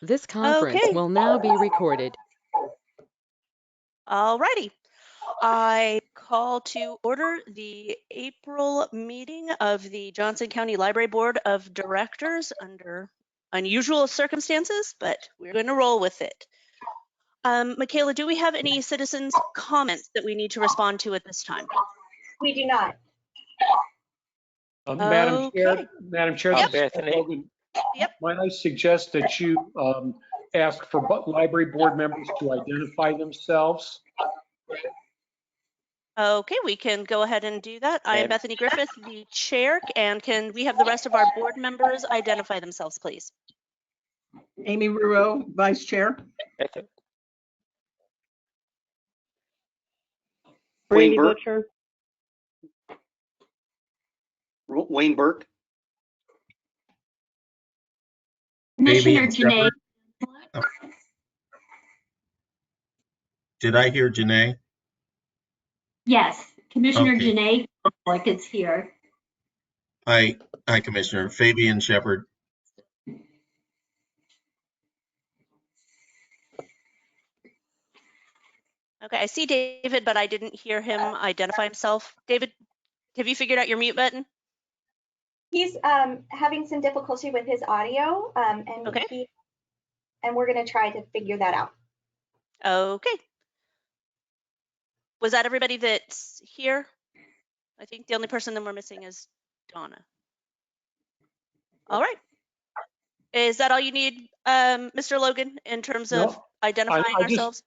This conference Okay. will now be recorded. Alrighty. I call to order the April meeting of the Johnson County Library Board of Directors under unusual circumstances, but we're going to roll with it. Michaela, do we have any citizens' comments that we need to respond to at this time? We do not. Madam Chair, Yep. this is Paul Logan. Yep. Might I suggest that you ask for library board members to identify themselves? Okay, we can go ahead and do that. I am Bethany Griffith, the chair, and can we have the rest of our board members identify themselves, please? Amy Ruo, Vice Chair. Brandy Butcher. Wayne Burke. Commissioner Janae. Did I hear Janae? Yes, Commissioner Okay. Janae like it's here. Hi, Commissioner. Fabian Shepard. Okay, I see David, but I didn't hear him identify himself. David, have you figured out your mute button? He's having some difficulty with his audio, and okay. And we're going to try to figure that out. Okay. Was that everybody that's here? I think the only person that we're missing is Donna. All right. Is that all you need, Mr. Logan, in terms of identifying ourselves?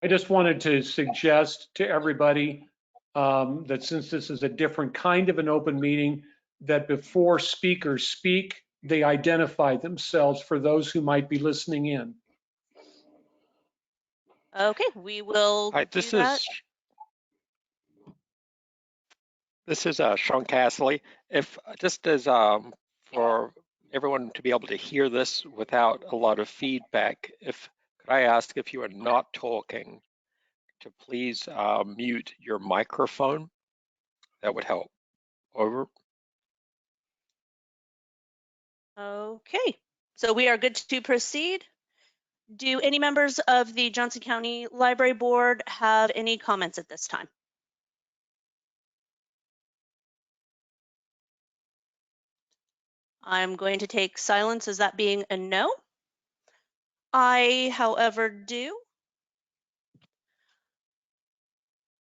I just wanted to suggest to everybody that since this is a different kind of an open meeting, that before speakers speak, they identify themselves for those who might be listening in. Okay, we will do that. This is Sean Castley. If just as for everyone to be able to hear this without a lot of feedback, could I ask if you are not talking to please mute your microphone? That would help. Over. Okay, so we are good to proceed. Do any members of the Johnson County Library Board have any comments at this time? I'm going to take silence as that being a no. I, however, do.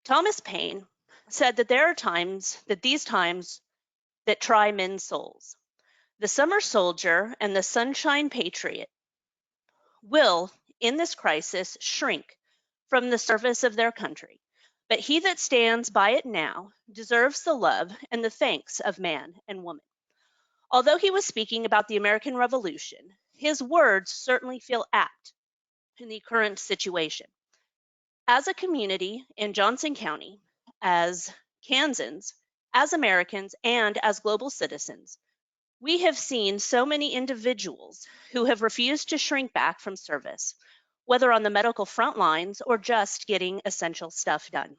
Thomas Paine said that there are times, that these times that try men's souls. The summer soldier and the sunshine patriot will, in this crisis, shrink from the service of their country. But he that stands by it now deserves the love and the thanks of man and woman. Although he was speaking about the American Revolution, his words certainly feel apt in the current situation. As a community in Johnson County, as Kansans, as Americans, and as global citizens, we have seen so many individuals who have refused to shrink back from service, whether on the medical front lines or just getting essential stuff done.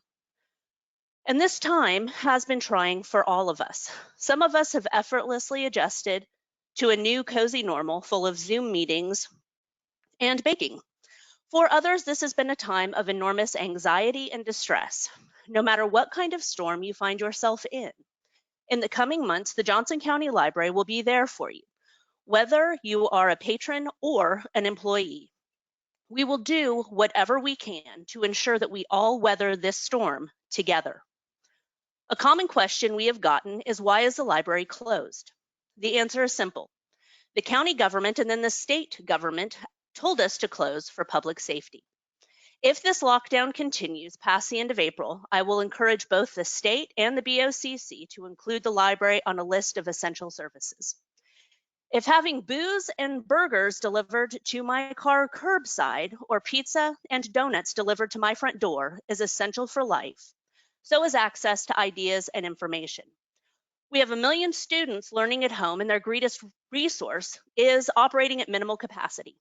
And this time has been trying for all of us. Some of us have effortlessly adjusted to a new cozy normal full of Zoom meetings and baking. For others, this has been a time of enormous anxiety and distress, no matter what kind of storm you find yourself in. In the coming months, the Johnson County Library will be there for you, whether you are a patron or an employee. We will do whatever we can to ensure that we all weather this storm together. A common question we have gotten is, why is the library closed? The answer is simple. The county government and then the state government told us to close for public safety. If this lockdown continues past the end of April, I will encourage both the state and the BOCC to include the library on a list of essential services. If having booze and burgers delivered to my car curbside or pizza and donuts delivered to my front door is essential for life, so is access to ideas and information. We have 1 million students learning at home, and their greatest resource is operating at minimal capacity.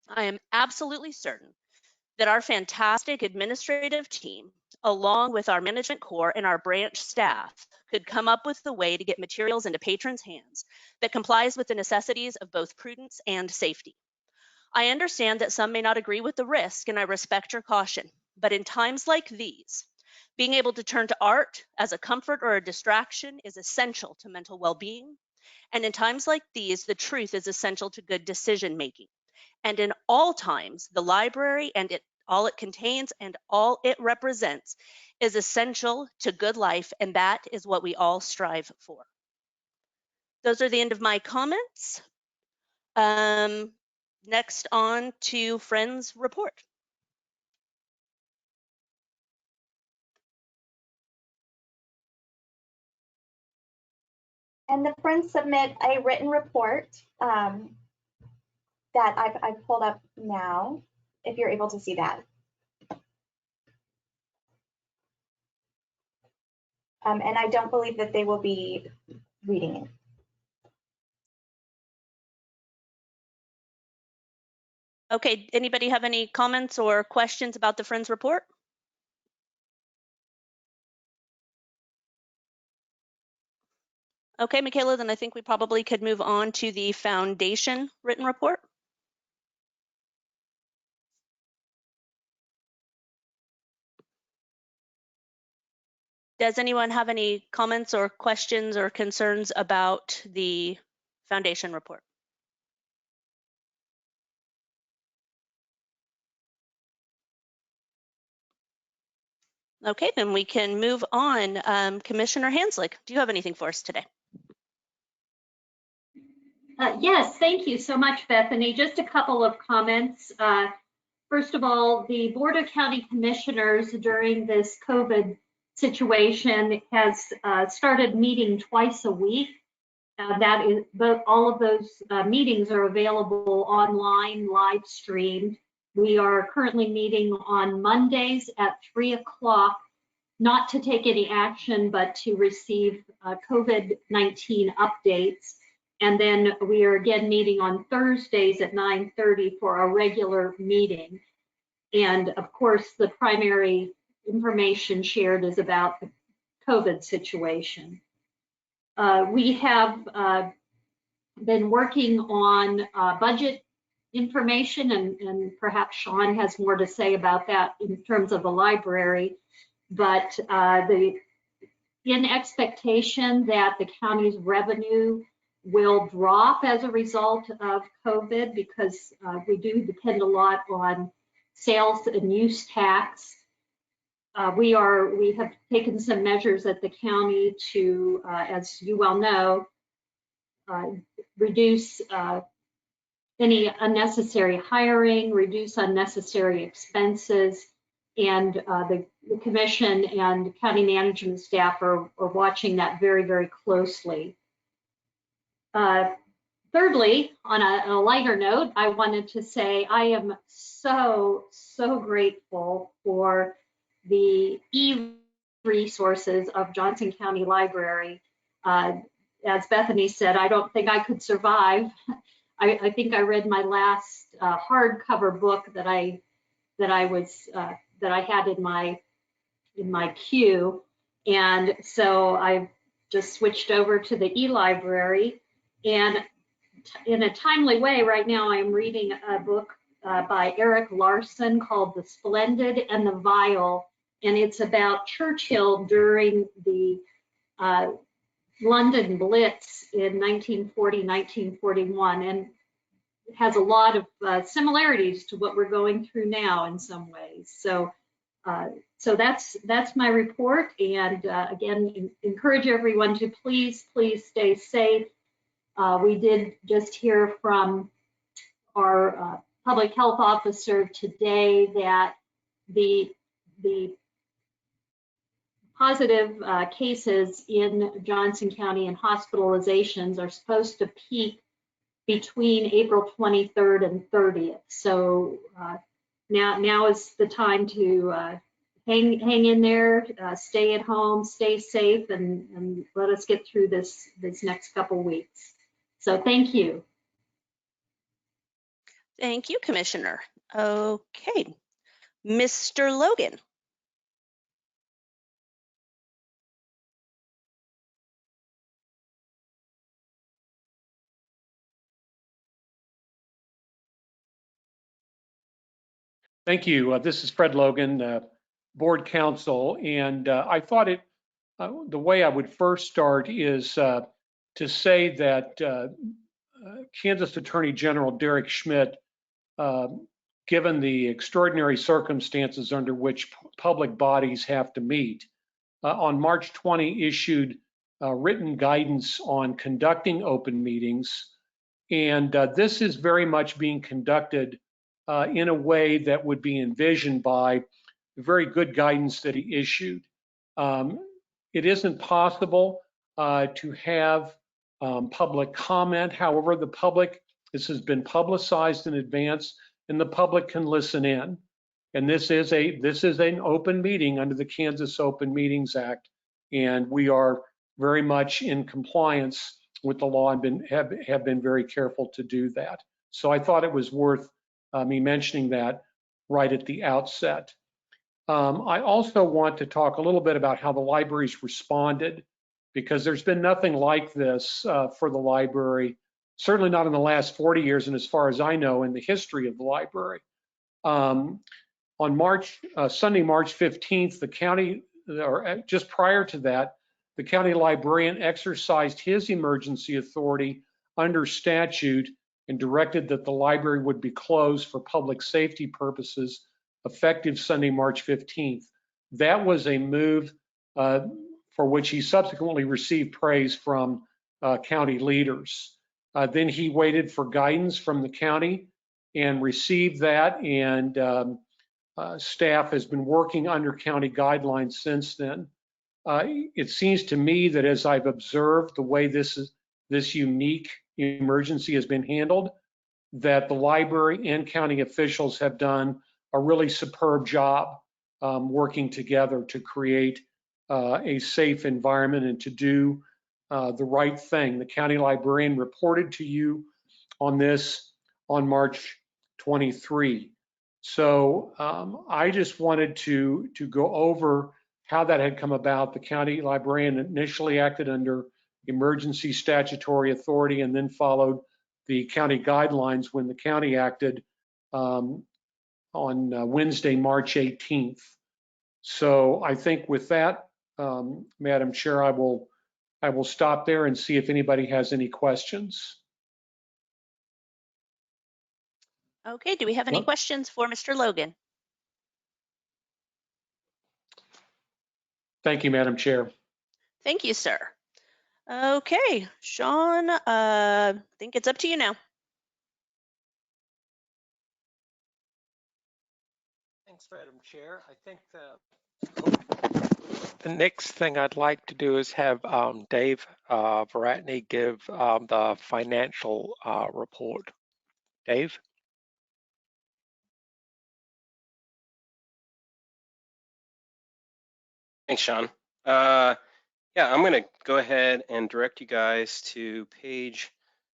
I am absolutely certain that our fantastic administrative team, along with our management core and our branch staff, could come up with a way to get materials into patrons' hands that complies with the necessities of both prudence and safety. I understand that some may not agree with the risk, and I respect your caution. But in times like these, being able to turn to art as a comfort or a distraction is essential to mental well-being. And in times like these, the truth is essential to good decision making. And in all times, the library and all it contains and all it represents is essential to good life, and that is what we all strive for. Those are the end of my comments. Next on to Friends report. And the Friends submit a written report that I've pulled up now, if you're able to see that. And I don't believe that they will be reading it. Okay, anybody have any comments or questions about the Friends report? Okay, Michaela, then I think we probably could move on to the Foundation written report. Does anyone have any comments or questions or concerns about the Foundation report? Okay, then we can move on. Commissioner Hanslick, do you have anything for us today? Yes, thank you so much, Bethany. Just a couple of comments. First of all, the Board of County Commissioners during this COVID situation has started meeting twice a week. That is, but all of those meetings are available online, live streamed. We are currently meeting on Mondays at 3 o'clock, not to take any action, but to receive COVID-19 updates. And then we are again meeting on Thursdays at 9:30 for our regular meeting. And of course, the primary information shared is about the COVID situation. We have been working on budget information, and perhaps Sean has more to say about that in terms of the library. But in expectation that the county's revenue will drop as a result of COVID, because we do depend a lot on sales and use tax. We have taken some measures at the county to, as you well know, reduce any unnecessary hiring, reduce unnecessary expenses, and the commission and county management staff are watching that very, very closely. Thirdly, on a lighter note, I wanted to say I am so grateful for the e-resources of Johnson County Library. As Bethany said, I don't think I could survive. I think I read my last hardcover book that I had in my queue, and so I just switched over to the e-library. And in a timely way, right now I'm reading a book by Eric Larson called The Splendid and the Vile, and it's about Churchill during the London Blitz in 1940, 1941, and it has a lot of similarities to what we're going through now in some ways. So that's my report, and again, encourage everyone to please stay safe. We did just hear from our public health officer today that the positive cases in Johnson County and hospitalizations are supposed to peak between April 23rd and 30th. So now is the time to hang in there, stay at home, stay safe, and let us get through this next couple weeks. So thank you. Thank you, Commissioner. Okay, Mr. Logan. Thank you. This is Fred Logan, Board Counsel, and I thought the way I would first start is to say that Kansas Attorney General Derek Schmidt, given the extraordinary circumstances under which public bodies have to meet, on March 20 issued written guidance on conducting open meetings. And this is very much being conducted in a way that would be envisioned by the very good guidance that he issued. It isn't possible to have public comment. However, this has been publicized in advance, and the public can listen in. And this is an open meeting under the Kansas Open Meetings Act, and we are very much in compliance with the law and have been very careful to do that. So I thought it was worth me mentioning that right at the outset. I also want to talk a little bit about how the library's responded, because there's been nothing like this for the library, certainly not in the last 40 years, and as far as I know, in the history of the library. On Sunday, March 15th, the county, or just prior to that, the county librarian exercised his emergency authority under statute and directed that the library would be closed for public safety purposes effective Sunday, March 15th. That was a move for which he subsequently received praise from county leaders. Then he waited for guidance from the county and received that, and staff has been working under county guidelines since then. It seems to me that as I've observed the way this unique emergency has been handled, that the library and county officials have done a really superb job working together to create a safe environment and to do the right thing. The county librarian reported to you on this on March 23. So I just wanted to go over how that had come about. The county librarian initially acted under emergency statutory authority and then followed the county guidelines when the county acted on Wednesday, March 18th. So I think with that, Madam Chair, I will stop there and see if anybody has any questions. Okay, do we have any questions for Mr. Logan? Thank you, Madam Chair. Thank you, sir. Okay, Sean, I think it's up to you now. Thanks, Madam Chair. I think the next thing I'd like to do is have Dave Varatny give the financial report. Dave? Thanks, Sean. Yeah, I'm going to go ahead and direct you guys to page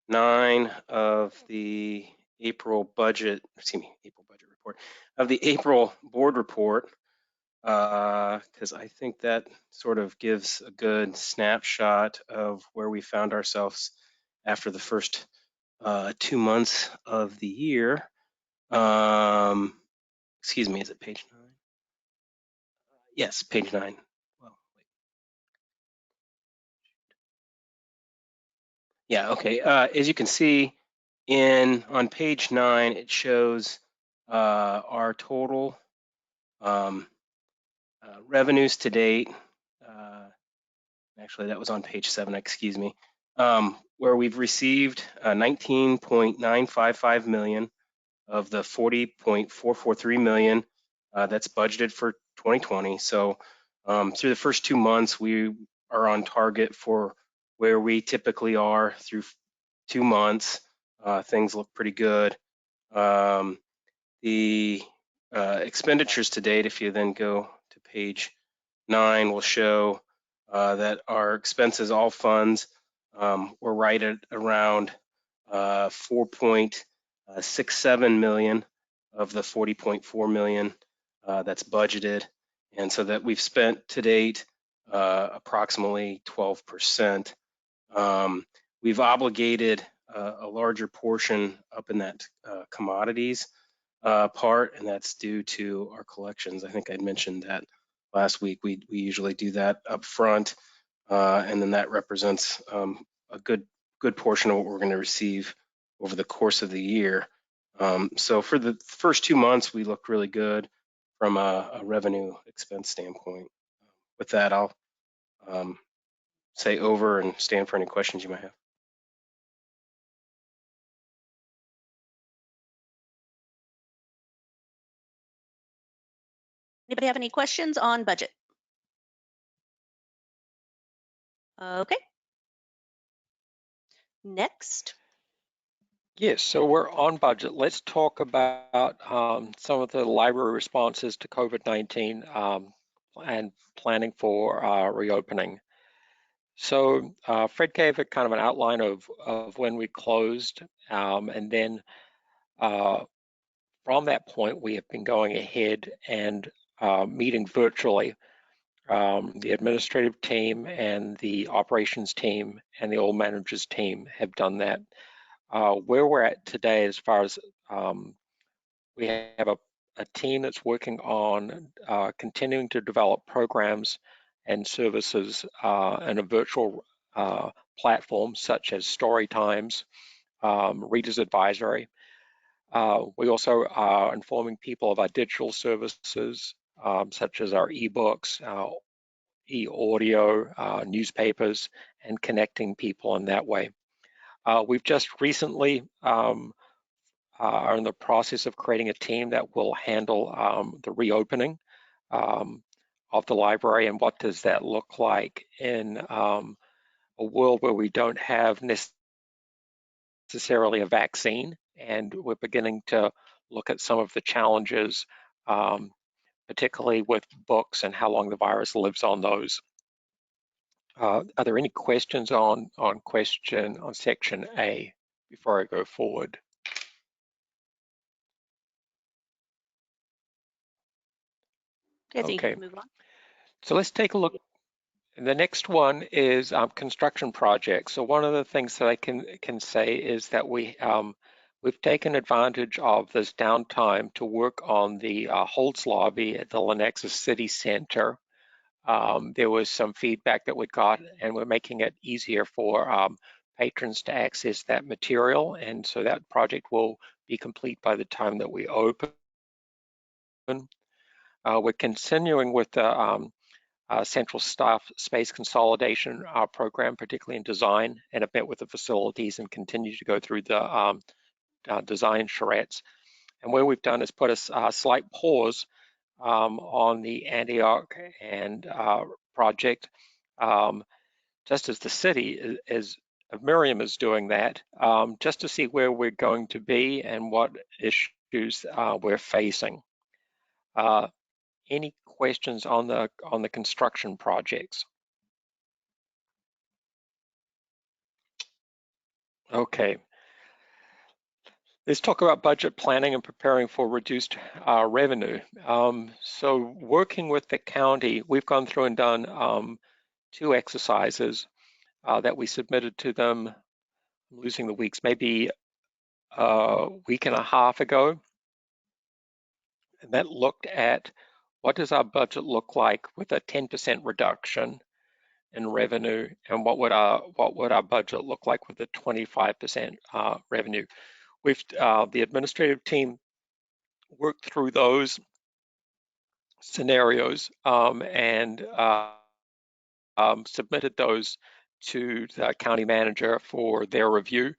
9 of the April budget report, of the April board report, because I think that sort of gives a good snapshot of where we found ourselves after the first 2 months of the year. Excuse me, is it page 9? Yes, page 9. Well, wait. Yeah, okay. As you can see, on page 9, it shows our total revenues to date. Actually, that was on page 7, excuse me, where we've received 19.955 million of the 40.443 million that's budgeted for 2020. So through the first 2 months, we are on target for where we typically are through 2 months. Things look pretty good. The expenditures to date, if you then go to page 9, will show that our expenses, all funds, were right at around 4.67 million of the 40.4 million that's budgeted, and so that we've spent to date approximately 12%. We've obligated a larger portion up in that commodities, part, and that's due to our collections. I think I mentioned that last week. We usually do that up front, and then that represents a good portion of what we're going to receive over the course of the year. So for the first 2 months, we looked really good from a revenue expense standpoint. With that, I'll say over and stand for any questions you might have. Anybody have any questions on budget? Okay. Next. Yes, so we're on budget. Let's talk about some of the library responses to COVID-19 and planning for reopening. So Fred gave a kind of an outline of when we closed, and then from that point, we have been going ahead and meeting virtually. The administrative team and the operations team and the old managers team have done that. Where we're at today, as far as we have a team that's working on continuing to develop programs and services in a virtual platform such as Story Times, Reader's Advisory. We also are informing people of our digital services such as our ebooks, e-audio, newspapers, and connecting people in that way. We've just recently are in the process of creating a team that will handle the reopening of the library, and what does that look like in a world where we don't have necessarily a vaccine, and we're beginning to look at some of the challenges, particularly with books and how long the virus lives on those. Are there any questions on section A before I go forward? I think Okay, you can move on. so let's take a look. The next one is construction projects. So one of the things that I can say is that we've taken advantage of this downtime to work on the Holtz lobby at the Lenexa City Center. There was some feedback that we got, and we're making it easier for patrons to access that material, and so that project will be complete by the time that we open. We're continuing with the central staff space consolidation program, particularly in design, and a bit with the facilities, and continue to go through the design charrettes. And where we've done is put a slight pause on the Antioch and project, just as the city as Miriam is doing that, just to see where we're going to be and what issues we're facing. Any questions on the construction projects? Okay. Let's talk about budget planning and preparing for reduced revenue. So working with the county, we've gone through and done 2 exercises that we submitted to them. I'm losing the weeks, maybe a week and a half ago. And that looked at what does our budget look like with a 10% reduction in revenue, and what would our budget look like with a 25% revenue. We've the administrative team worked through those scenarios and submitted those to the county manager for their review.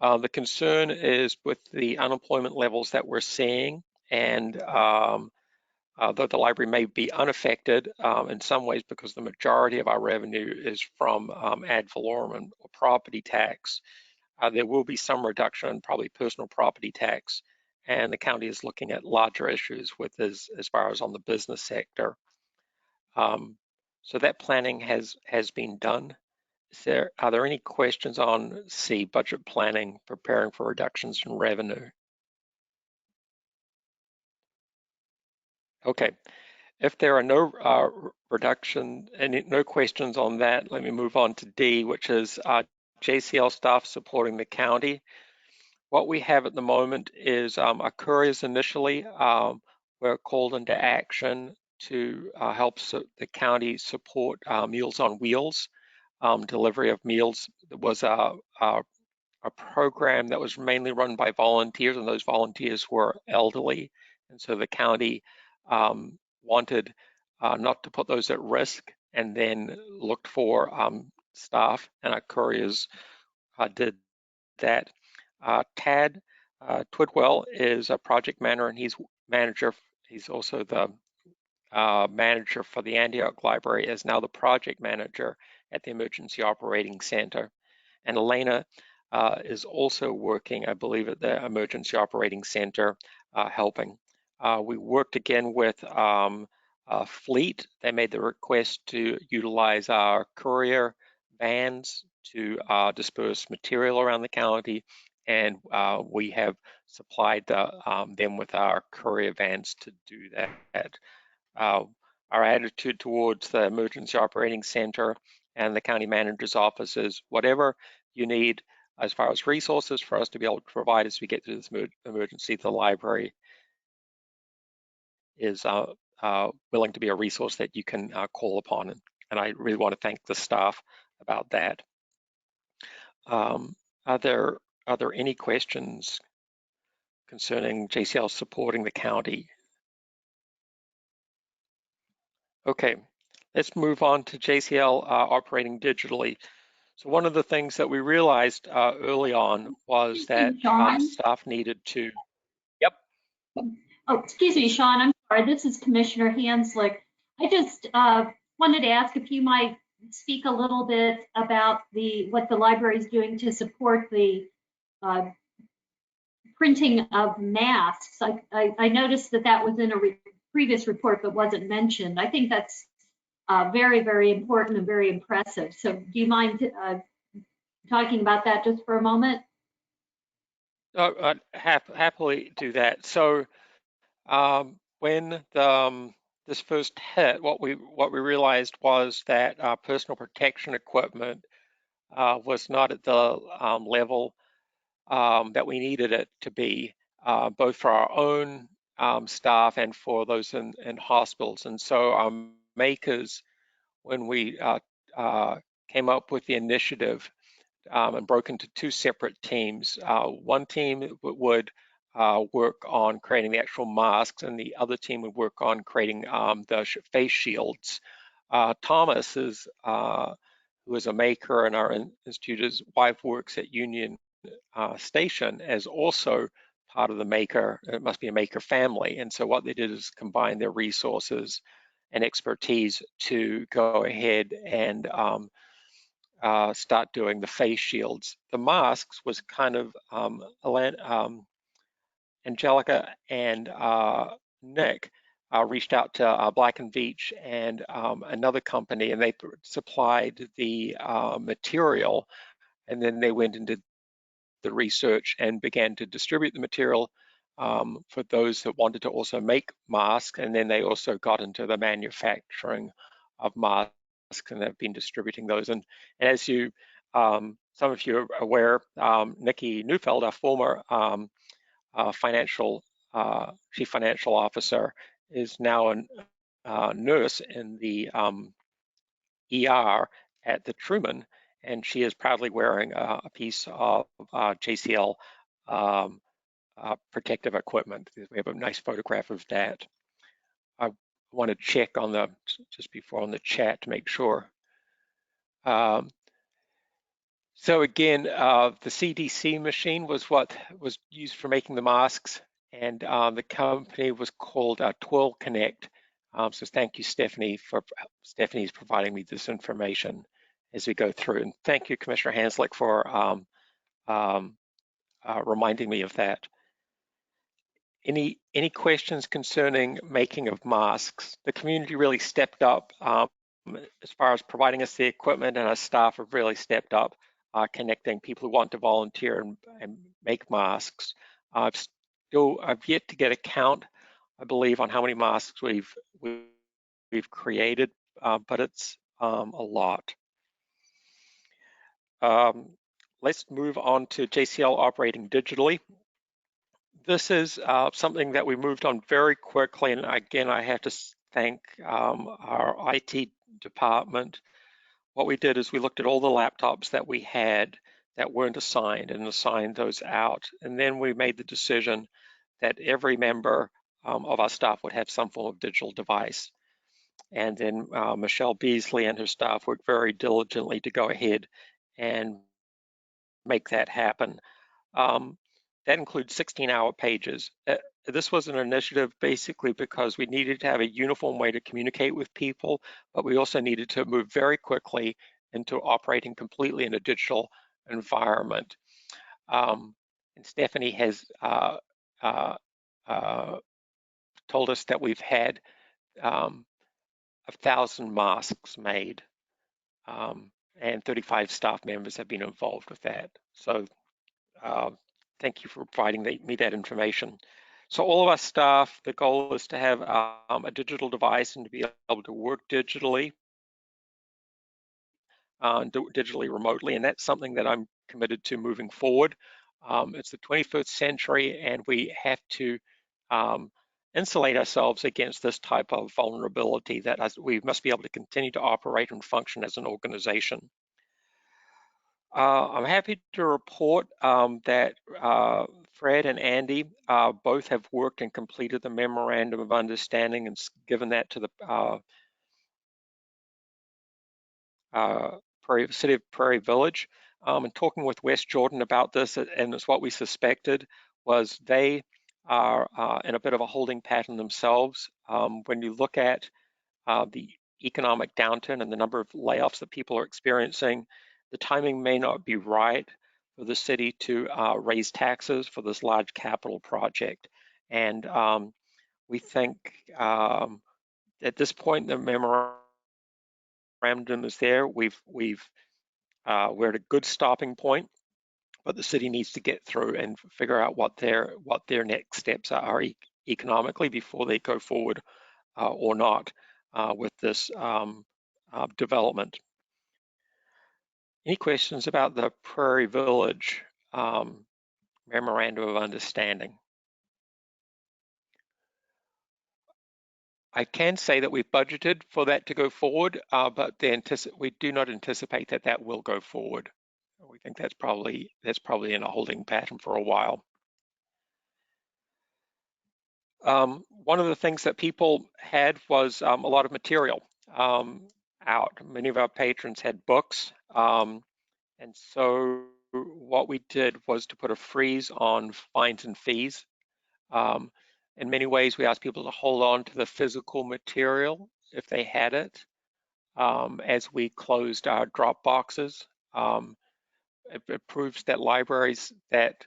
The concern is with the unemployment levels that we're seeing, and though the library may be unaffected in some ways because the majority of our revenue is from ad valorem or property tax, there will be some reduction in probably personal property tax, and the county is looking at larger issues with as far as on the business sector. So that planning has been done. Are there any questions on C, budget planning, preparing for reductions in revenue? Okay, if there are no no questions on that, let me move on to D, which is JCL staff supporting the county. what we have at the moment is our couriers initially were called into action to help the county support Meals on Wheels, delivery of meals. There was a program that was mainly run by volunteers, and those volunteers were elderly. And so the county wanted not to put those at risk, and then looked for staff, and our couriers did that. Tad Twidwell is a project manager, and he's manager. He's also the manager for the Antioch Library, is now the project manager at the Emergency Operating Center. And Elena is also working, I believe, at the Emergency Operating Center helping. We worked again with Fleet. They made the request to utilize our courier vans to disperse material around the county, and we have supplied them with our courier vans to do that. Our attitude towards the Emergency Operating Center and the county manager's office is whatever you need as far as resources for us to be able to provide as we get through this emergency, the library is willing to be a resource that you can call upon. And I really want to thank the staff about that. Are there any questions concerning JCL supporting the county? Okay, let's move on to JCL operating digitally. So one of the things that we realized early on was that staff needed to, yep. Oh, excuse me, Sean, I'm sorry, this is Commissioner Hanslick. I just wanted to ask if you might speak a little bit about what the library is doing to support the printing of masks. I noticed that was in a previous report but wasn't mentioned. I think that's very, very important and very impressive. So do you mind talking about that just for a moment? I'd happily do that. So when this first hit, what we realized was that personal protection equipment was not at the level that we needed it to be, both for our own staff and for those in hospitals. And so our makers, when we came up with the initiative and broke into two separate teams, one team would work on creating the actual masks, and the other team would work on creating the face shields. Thomas is who is a maker in our institute. His wife works at Union Station as also part of the maker. It must be a maker family. And so what they did is combine their resources and expertise to go ahead and start doing the face shields. The masks was kind of Angelica and Nick reached out to Black & Veatch and another company, and they supplied the material, and then they went into the research and began to distribute the material for those that wanted to also make masks, and then they also got into the manufacturing of masks, and they've been distributing those. And as you, some of you are aware, Nikki Neufeld, our former chief financial officer, is now a nurse in the ER at the Truman, and she is proudly wearing a piece of JCL protective equipment. We have a nice photograph of that. I want to check on just before on the chat to make sure. So again, the CDC machine was what was used for making the masks, and the company was called Twill Connect. So thank you, Stephanie, Stephanie's providing me this information as we go through. And thank you, Commissioner Hanslick, for reminding me of that. Any questions concerning making of masks? The community really stepped up as far as providing us the equipment, and our staff have really stepped up connecting people who want to volunteer and make masks. I've yet to get a count, I believe, on how many masks we've created, but it's a lot. let's move on to JCL operating digitally. This is something that we moved on very quickly, and again, I have to thank our IT department. What we did is we looked at all the laptops that we had that weren't assigned and assigned those out, and then we made the decision that every member of our staff would have some form of digital device. And then Michelle Beasley and her staff worked very diligently to go ahead and make that happen. That includes 16-hour pages. This was an initiative basically because we needed to have a uniform way to communicate with people, but we also needed to move very quickly into operating completely in a digital environment. And Stephanie has told us that we've had 1,000 masks made, and 35 staff members have been involved with that. So thank you for providing me that information. So all of our staff, the goal is to have a digital device and to be able to work digitally, remotely, and that's something that I'm committed to moving forward. It's the 21st century, and we have to insulate ourselves against this type of vulnerability that we must be able to continue to operate and function as an organization. I'm happy to report that Fred and Andy both have worked and completed the Memorandum of Understanding and given that to the City of Prairie Village. And talking with West Jordan about this, and it's what we suspected, was they are in a bit of a holding pattern themselves. When you look at the economic downturn and the number of layoffs that people are experiencing, the timing may not be right for the city to raise taxes for this large capital project. And we think at this point, the memorandum is there. We're at a good stopping point, but the city needs to get through and figure out what their next steps are economically before they go forward or not with this development. Any questions about the Prairie Village Memorandum of Understanding? I can say that we've budgeted for that to go forward, but we do not anticipate that that will go forward. We think that's probably in a holding pattern for a while. One of the things that people had was a lot of material out. Many of our patrons had books, and so what we did was to put a freeze on fines and fees. In many ways, we asked people to hold on to the physical material if they had it as we closed our drop boxes. It proves that libraries that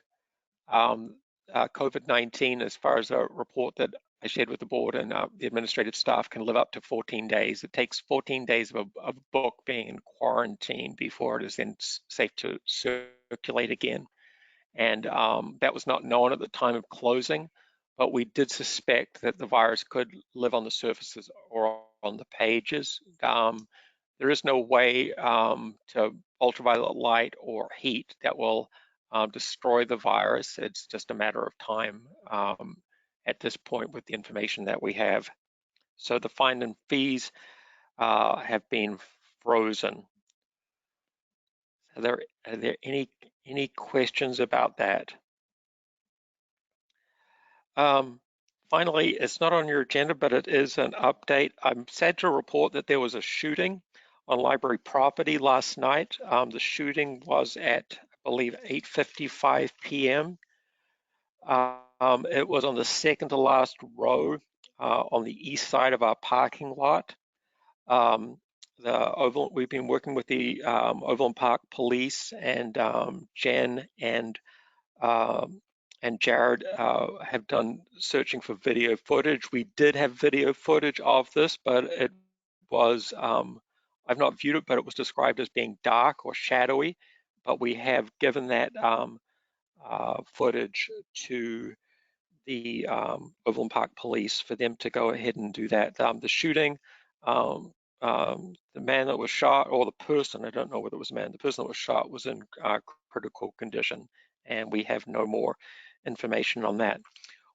COVID-19, as far as a report that I shared with the board and the administrative staff, can live up to 14 days. It takes 14 days of a book being in quarantine before it is then safe to circulate again. And that was not known at the time of closing, but we did suspect that the virus could live on the surfaces or on the pages. There is no way to ultraviolet light or heat that will destroy the virus. It's just a matter of time at this point with the information that we have. So the fine and fees have been frozen. Are there any questions about that? Finally, it's not on your agenda, but it is an update. I'm sad to report that there was a shooting on library property last night. The shooting was at, I believe, 8:55 p.m. It was on the second to last row on the east side of our parking lot. We've been working with the Overland Park Police, and Jen and Jared have done searching for video footage. We did have video footage of this, but it was, I've not viewed it, but it was described as being dark or shadowy. But we have given that footage to the Overland Park Police for them to go ahead and do that. The shooting, the man that was shot, or the person, I don't know whether it was a man, the person that was shot was in critical condition, and we have no more information on that.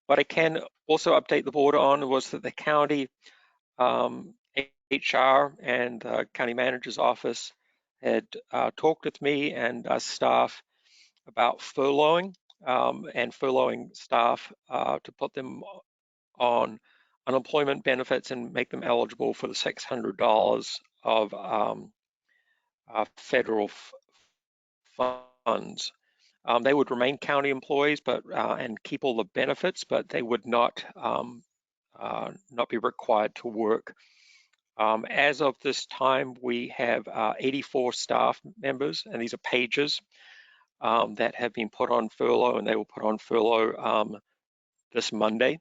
What I can also update the board on was that the county HR and county manager's office had talked with me and staff about furloughing and furloughing staff to put them on unemployment benefits and make them eligible for the $600 of federal funds. They would remain county employees, but and keep all the benefits, but they would not be required to work. As of this time, we have 84 staff members, and these are pages that have been put on furlough, and they will put on furlough this Monday.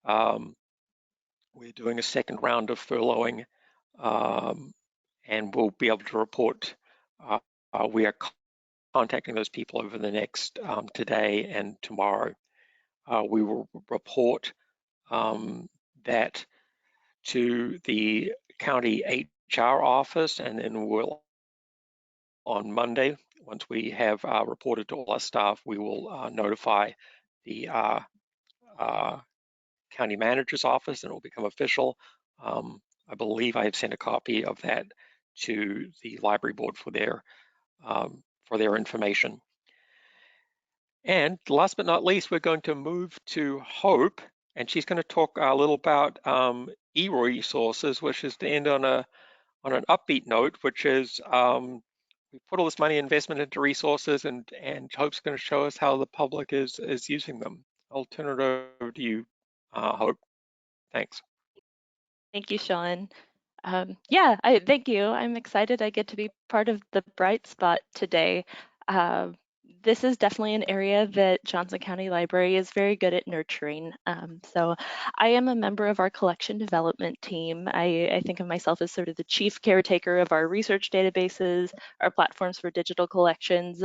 We're doing a second round of furloughing, and we'll be able to report. We are contacting those people over the next today and tomorrow. We will report that to the county HR office, and then we'll, on Monday, once we have reported to all our staff, we will notify the county manager's office, and it will become official. I believe I have sent a copy of that to the library board for their information. And last but not least, we're going to move to Hope, and she's going to talk a little about e-resources, which is to end on an upbeat note, which is we put all this money investment into resources, and Hope's going to show us how the public is using them. I'll turn it over to you, Hope. Thanks. Thank you, Sean. Thank you. I'm excited I get to be part of the Bright Spot today. This is definitely an area that Johnson County Library is very good at nurturing. So I am a member of our collection development team. I think of myself as sort of the chief caretaker of our research databases, our platforms for digital collections,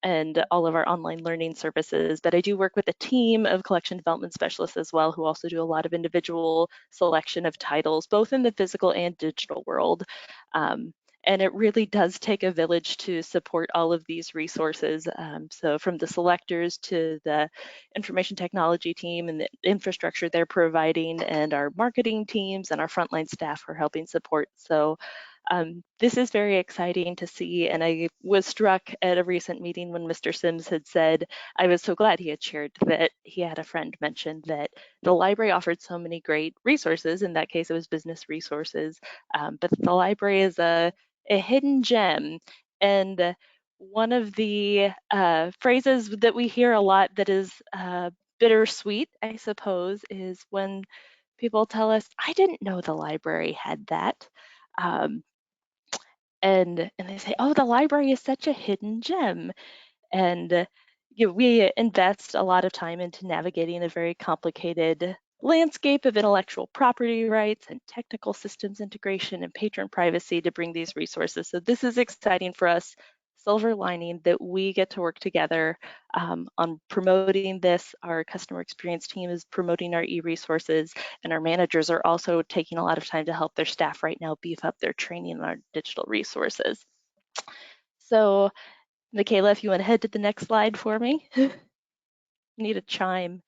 and all of our online learning services. But I do work with a team of collection development specialists as well, who also do a lot of individual selection of titles, both in the physical and digital world. And it really does take a village to support all of these resources. So from the selectors to the information technology team and the infrastructure they're providing, and our marketing teams and our frontline staff are helping support. So this is very exciting to see, and I was struck at a recent meeting when Mr. Sims had said, I was so glad he had shared that he had a friend mention that the library offered so many great resources. In that case, it was business resources, but the library is a hidden gem. And one of the phrases that we hear a lot that is bittersweet, I suppose, is when people tell us, I didn't know the library had that. And they say, oh, the library is such a hidden gem. And we invest a lot of time into navigating a very complicated landscape of intellectual property rights and technical systems integration and patron privacy to bring these resources. So this is exciting for us. Silver lining that we get to work together on promoting this. Our customer experience team is promoting our e-resources, and our managers are also taking a lot of time to help their staff right now beef up their training on our digital resources. So Michaela, if you want to head to the next slide for me. Need a chime.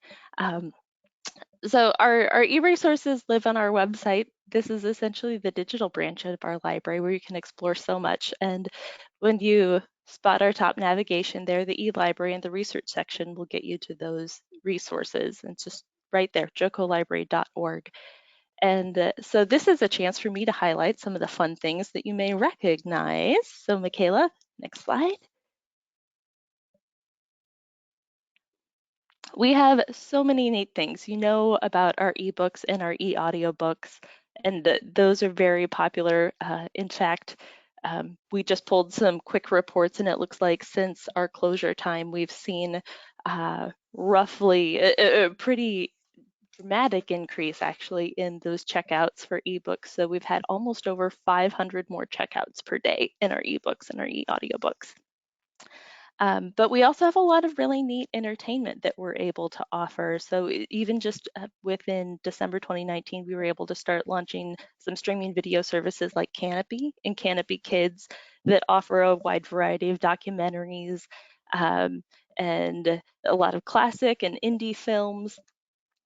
So our e-resources live on our website. This is essentially the digital branch of our library where you can explore so much. And when you spot our top navigation there, the e-library and the research section will get you to those resources. And it's just right there, jocolibrary.org. And so this is a chance for me to highlight some of the fun things that you may recognize. So Michaela, next slide. We have so many neat things. You know about our ebooks and our e-audiobooks, and those are very popular. In fact, we just pulled some quick reports, and it looks like since our closure time, we've seen roughly a pretty dramatic increase actually in those checkouts for ebooks. So we've had almost over 500 more checkouts per day in our ebooks and our e-audiobooks. But we also have a lot of really neat entertainment that we're able to offer. So even just within December 2019, we were able to start launching some streaming video services like Canopy and Canopy Kids that offer a wide variety of documentaries and a lot of classic and indie films.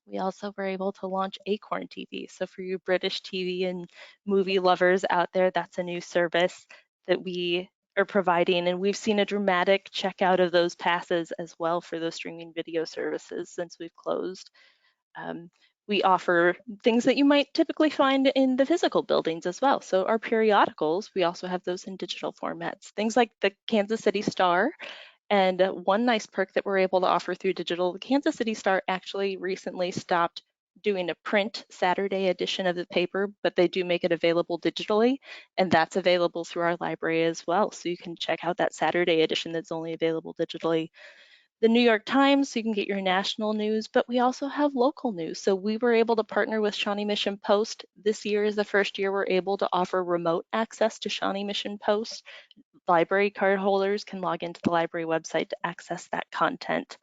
We also were able to launch Acorn TV. So for you British TV and movie lovers out there, that's a new service that we are providing. And we've seen a dramatic checkout of those passes as well for those streaming video services since we've closed. We offer things that you might typically find in the physical buildings as well. So our periodicals, we also have those in digital formats. Things like the Kansas City Star. And one nice perk that we're able to offer through digital, the Kansas City Star actually recently stopped doing a print Saturday edition of the paper, but they do make it available digitally, and that's available through our library as well. So you can check out that Saturday edition that's only available digitally. The New York Times, so you can get your national news, but we also have local news. So we were able to partner with Shawnee Mission Post. This year is the first year we're able to offer remote access to Shawnee Mission Post. Library card holders can log into the library website to access that content.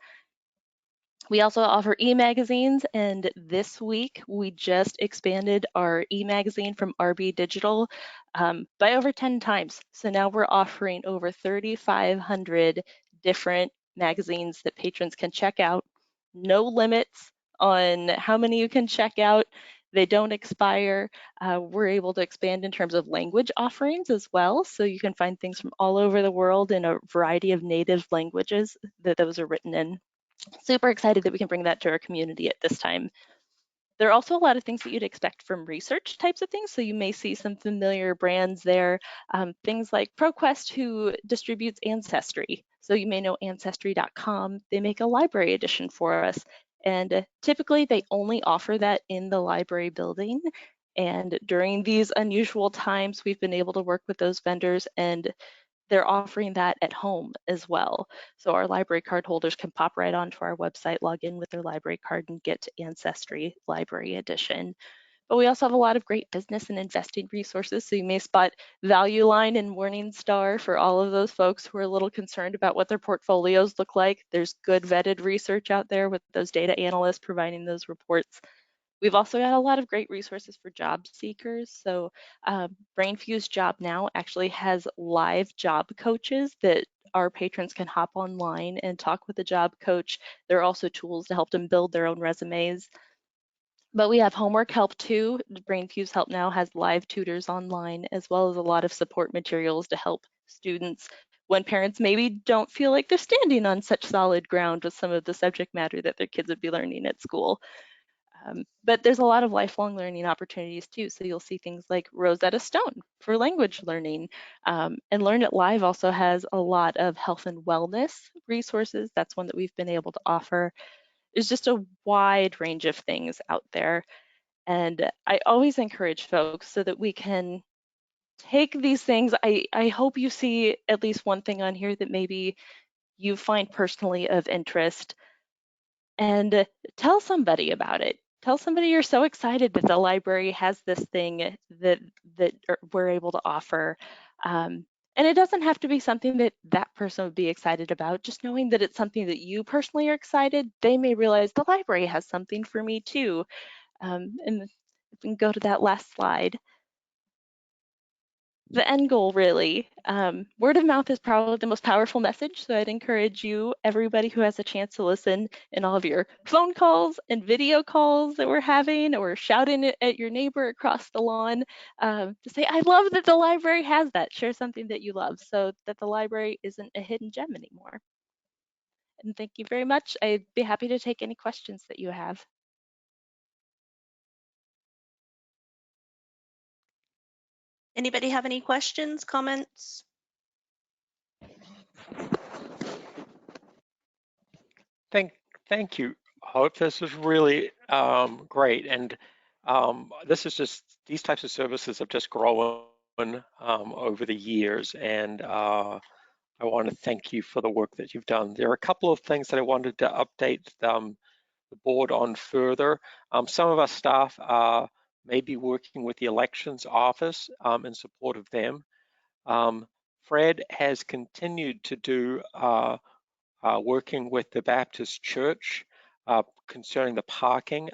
We also offer e-magazines, and this week we just expanded our e-magazine from RB Digital by over 10 times. So now we're offering over 3,500 different magazines that patrons can check out. No limits on how many you can check out. They don't expire. We're able to expand in terms of language offerings as well. So you can find things from all over the world in a variety of native languages that those are written in. Super excited that we can bring that to our community at this time. There are also a lot of things that you'd expect from research types of things. So you may see some familiar brands there, things like ProQuest, who distributes Ancestry. So you may know Ancestry.com. They make a library edition for us. And typically they only offer that in the library building. And during these unusual times, we've been able to work with those vendors, and they're offering that at home as well. So our library card holders can pop right onto our website, log in with their library card, and get Ancestry Library Edition. But we also have a lot of great business and investing resources. So you may spot Value Line and Morningstar for all of those folks who are a little concerned about what their portfolios look like. There's good vetted research out there with those data analysts providing those reports. We've also got a lot of great resources for job seekers. So BrainFuse Job Now actually has live job coaches that our patrons can hop online and talk with a job coach. There are also tools to help them build their own resumes. But we have homework help too. BrainFuse Help Now has live tutors online, as well as a lot of support materials to help students when parents maybe don't feel like they're standing on such solid ground with some of the subject matter that their kids would be learning at school. But there's a lot of lifelong learning opportunities too. So you'll see things like Rosetta Stone for language learning. And Learn It Live also has a lot of health and wellness resources. That's one that we've been able to offer. There's just a wide range of things out there. And I always encourage folks so that we can take these things. I hope you see at least one thing on here that maybe you find personally of interest, and tell somebody about it. Tell somebody you're so excited that the library has this thing that we're able to offer. And it doesn't have to be something that that person would be excited about. Just knowing that it's something that you personally are excited, they may realize the library has something for me too. And if we can go to that last slide. The end goal, really. Word of mouth is probably the most powerful message, so I'd encourage you, everybody who has a chance to listen in all of your phone calls and video calls that we're having, or shouting it at your neighbor across the lawn, to say, I love that the library has that. Share something that you love so that the library isn't a hidden gem anymore. And thank you very much. I'd be happy to take any questions that you have. Anybody have any questions, comments? Thank you, Hope. This is really great. And these types of services have just grown over the years. And I want to thank you for the work that you've done. There are a couple of things that I wanted to update the board on further. Some of our staff may be working with the elections office in support of them. Fred has continued to do working with the Baptist Church concerning the parking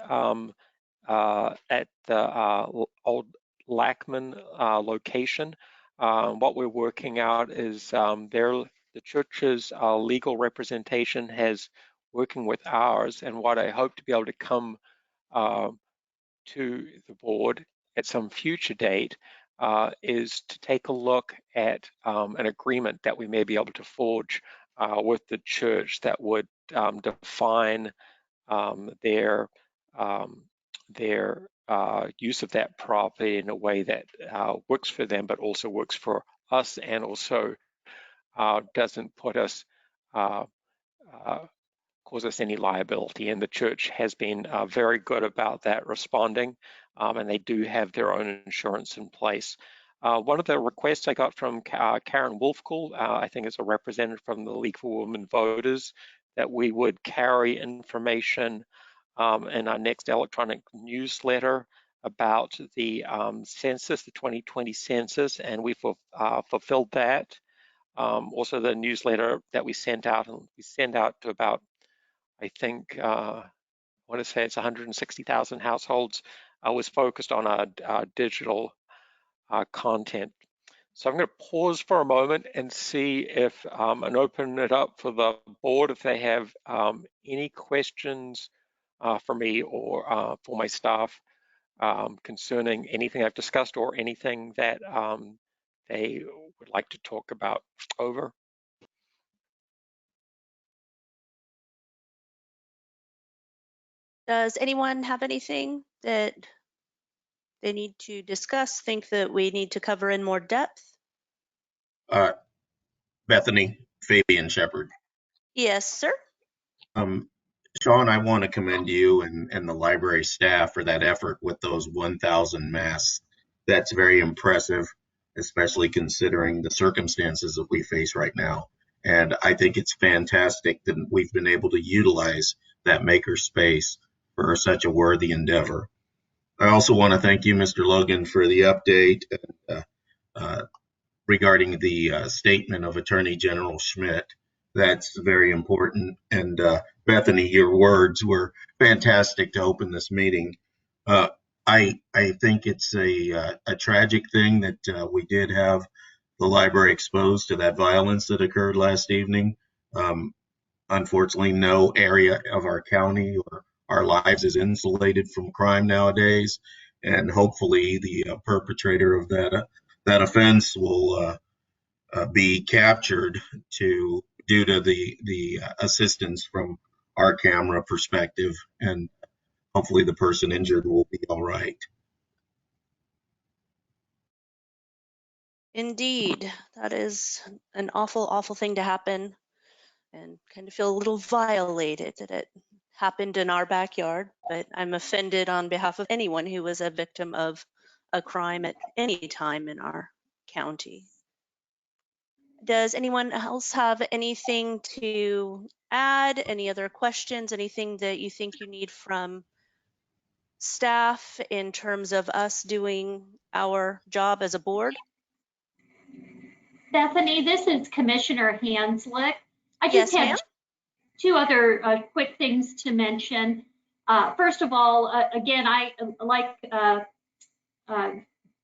at the old Lackman location. What we're working out is the church's legal representation has working with ours, and what I hope to be able to come to the board at some future date is to take a look at an agreement that we may be able to forge with the church that would define their use of that property in a way that works for them, but also works for us, and also doesn't put us cause us any liability. And the church has been very good about that, responding, and they do have their own insurance in place. One of the requests I got from Karen Wolfkuhl, I think is a representative from the League for Women Voters, that we would carry information in our next electronic newsletter about the census, the 2020 census, and we fulfilled that. Also, the newsletter that we sent out, and we send out to about, I think, I want to say it's 160,000 households, was focused on our digital content. So I'm going to pause for a moment and see if, and open it up for the board if they have any questions for me or for my staff concerning anything I've discussed or anything that they would like to talk about. Over. Does anyone have anything that they need to discuss, think that we need to cover in more depth? Bethany, Fabian Shepherd. Yes, sir. Sean, I want to commend you and the library staff for that effort with those 1,000 masks. That's very impressive, especially considering the circumstances that we face right now. And I think it's fantastic that we've been able to utilize that maker space for such a worthy endeavor. I also want to thank you, Mr. Logan, for the update regarding the statement of Attorney General Schmidt. That's very important. And Bethany, your words were fantastic to open this meeting. I think it's a tragic thing that we did have the library exposed to that violence that occurred last evening. Unfortunately, no area of our county or our lives is insulated from crime nowadays, and hopefully the perpetrator of that offense will be captured due to the assistance from our camera perspective, and hopefully the person injured will be all right. Indeed, that is an awful, awful thing to happen, and kind of feel a little violated that it happened in our backyard, but I'm offended on behalf of anyone who was a victim of a crime at any time in our county. Does anyone else have anything to add? Any other questions? Anything that you think you need from staff in terms of us doing our job as a board? Bethany, this is Commissioner Hanslick. I just Yes, have ma'am. two other quick things to mention. First of all, again, I like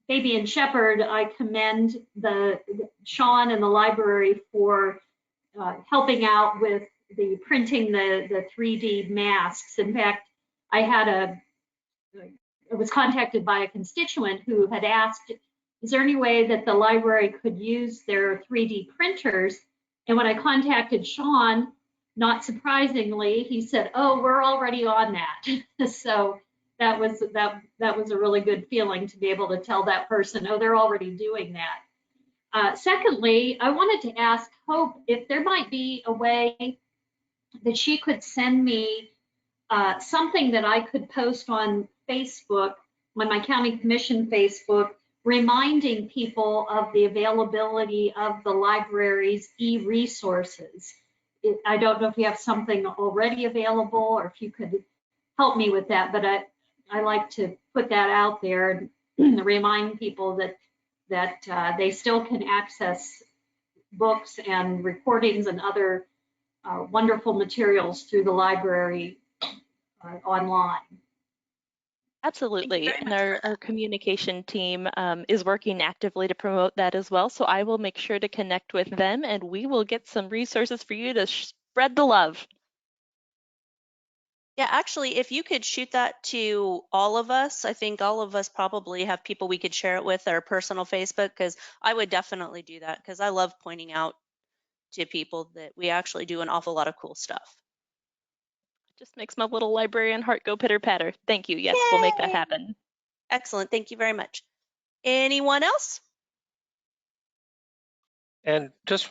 Fabian Shepherd, I commend Sean and the library for helping out with the printing the 3D masks. In fact, I was contacted by a constituent who had asked, is there any way that the library could use their 3D printers? And when I contacted Sean, not surprisingly, he said, oh, we're already on that. So that was a really good feeling to be able to tell that person, oh, they're already doing that. Secondly, I wanted to ask Hope if there might be a way that she could send me something that I could post on Facebook, on my county commission Facebook, reminding people of the availability of the library's e-resources. I don't know if you have something already available or if you could help me with that, but I like to put that out there and remind people that they still can access books and recordings and other wonderful materials through the library online. Absolutely. And our communication team is working actively to promote that as well. So I will make sure to connect with them and we will get some resources for you to spread the love. Yeah, actually, if you could shoot that to all of us, I think all of us probably have people we could share it with, our personal Facebook, because I would definitely do that because I love pointing out to people that we actually do an awful lot of cool stuff. Just makes my little librarian heart go pitter patter. Thank you. Yes, we'll make that happen. Excellent. Thank you very much. Anyone else? And just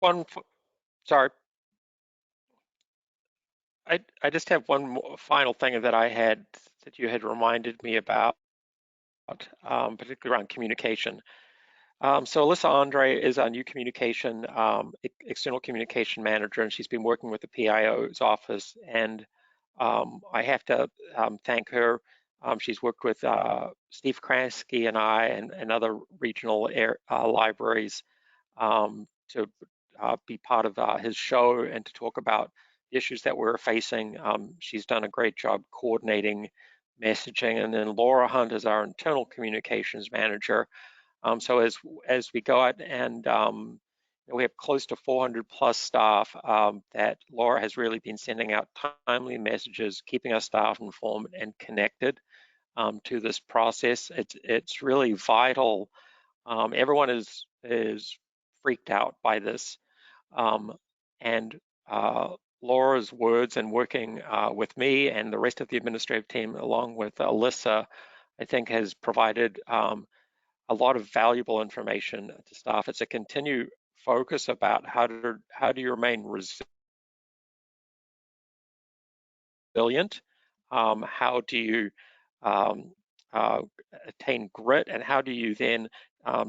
one, sorry. I just have one more final thing that I had that you had reminded me about, particularly around communication. So Alyssa Andre is our new communication, external communication manager, and she's been working with the PIO's office. And I have to thank her. She's worked with Steve Kransky and I and other regional libraries to be part of his show and to talk about the issues that we're facing. She's done a great job coordinating messaging. And then Laura Hunt is our internal communications manager. So as we go out and we have close to 400 plus staff that Laura has really been sending out timely messages, keeping our staff informed and connected to this process. It's really vital. Everyone is freaked out by this, and Laura's words and working with me and the rest of the administrative team, along with Alyssa, I think has provided a lot of valuable information to staff. It's a continued focus about how do you remain resilient, how do you attain grit, and how do you then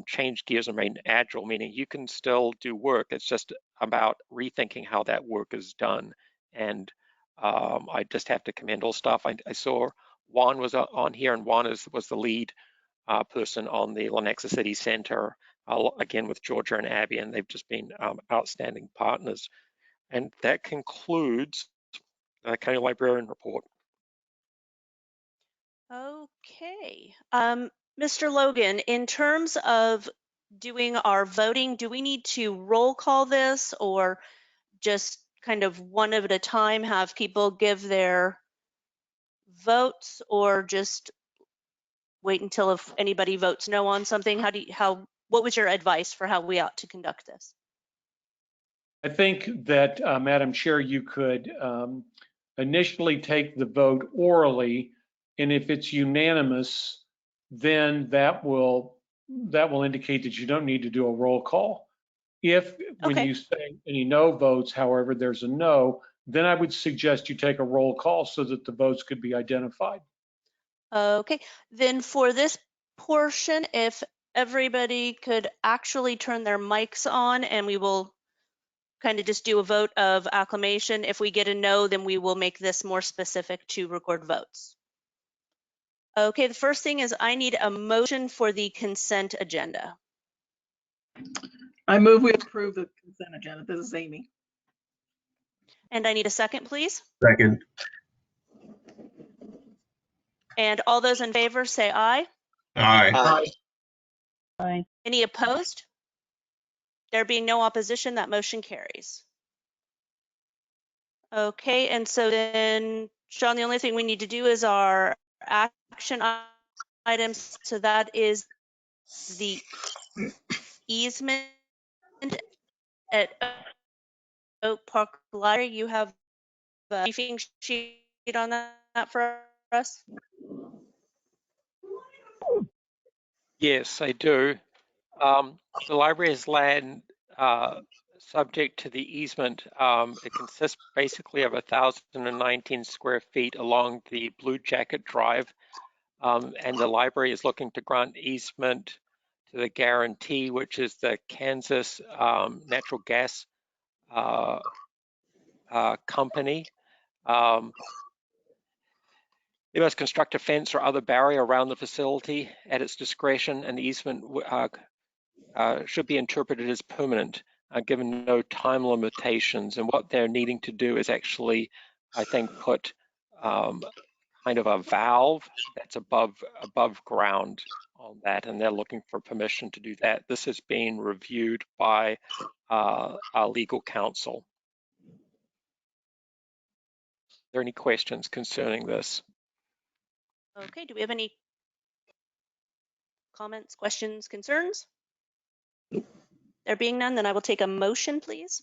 change gears and remain agile, meaning you can still do work. It's just about rethinking how that work is done. And I just have to commend all staff. I saw Juan was on here, and Juan was the lead person on the Lenexa City Center, again with Georgia and Abby, and they've just been outstanding partners. And that concludes the County Librarian Report. Okay. Mr. Logan, in terms of doing our voting, do we need to roll call this or just kind of one at a time have people give their votes, or just wait until if anybody votes no on something? What was your advice for how we ought to conduct this? I think that, Madam Chair, you could initially take the vote orally, and if it's unanimous, then that will indicate that you don't need to do a roll call. If when Okay. you say any no votes, however, there's a no, then I would suggest you take a roll call so that the votes could be identified. Okay, then for this portion, if everybody could actually turn their mics on, and we will kind of just do a vote of acclamation. If we get a no, then we will make this more specific to record votes. Okay, the first thing is I need a motion for the consent agenda. I move we approve the consent agenda. This is Amy. And I need a second, please. Second. And all those in favor say aye. Aye. Aye. Any opposed? There being no opposition, that motion carries. Okay, and so then, Sean, the only thing we need to do is our action items. So that is the easement at Oak Park Library. You have a briefing sheet on that for us? Yes, I do. The library's land subject to the easement, it consists basically of 1,019 square feet along the Blue Jacket Drive, and the library is looking to grant easement to the guarantee, which is the Kansas Natural Gas Company. They must construct a fence or other barrier around the facility at its discretion, and the easement should be interpreted as permanent. given no time limitations. And what they're needing to do is actually, I think, put kind of a valve that's above ground on that, and they're looking for permission to do that. This is being reviewed by our legal counsel. Are there any questions concerning this? Okay, do we have any comments, questions, concerns? There being none, then I will take a motion, please.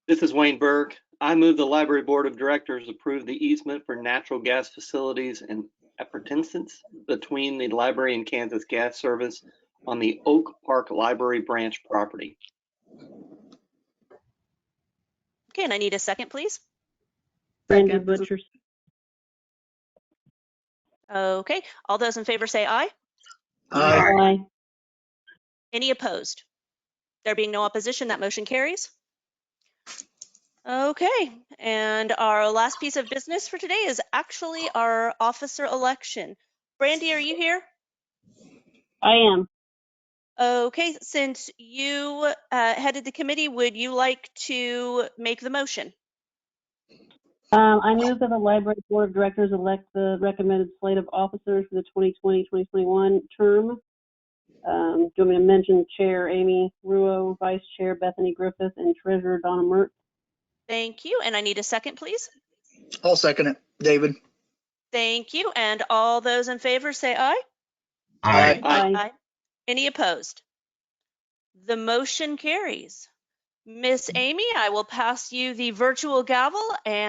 This is Wayne Burke. I move the Library Board of Directors approve the easement for natural gas facilities and appurtenances between the library and Kansas Gas Service on the Oak Park Library Branch property. Okay, and I need a second, please. Brandy Butcher. Okay, all those in favor say aye. Aye. Any opposed? There being no opposition, that motion carries. Okay, and our last piece of business for today is actually our officer election. Brandy, are you here? I am. Okay, since you headed the committee, would you like to make the motion? I move that the Library Board of Directors elect the recommended slate of officers for the 2020-2021 term. Do you want me to mention Chair Amy Ruo, Vice Chair Bethany Griffith, and Treasurer Donna Mertz? Thank you, and I need a second, please. I'll second it. David. Thank you, and all those in favor say aye. Aye. Aye. Any opposed? The motion carries. Miss Amy, I will pass you the virtual gavel and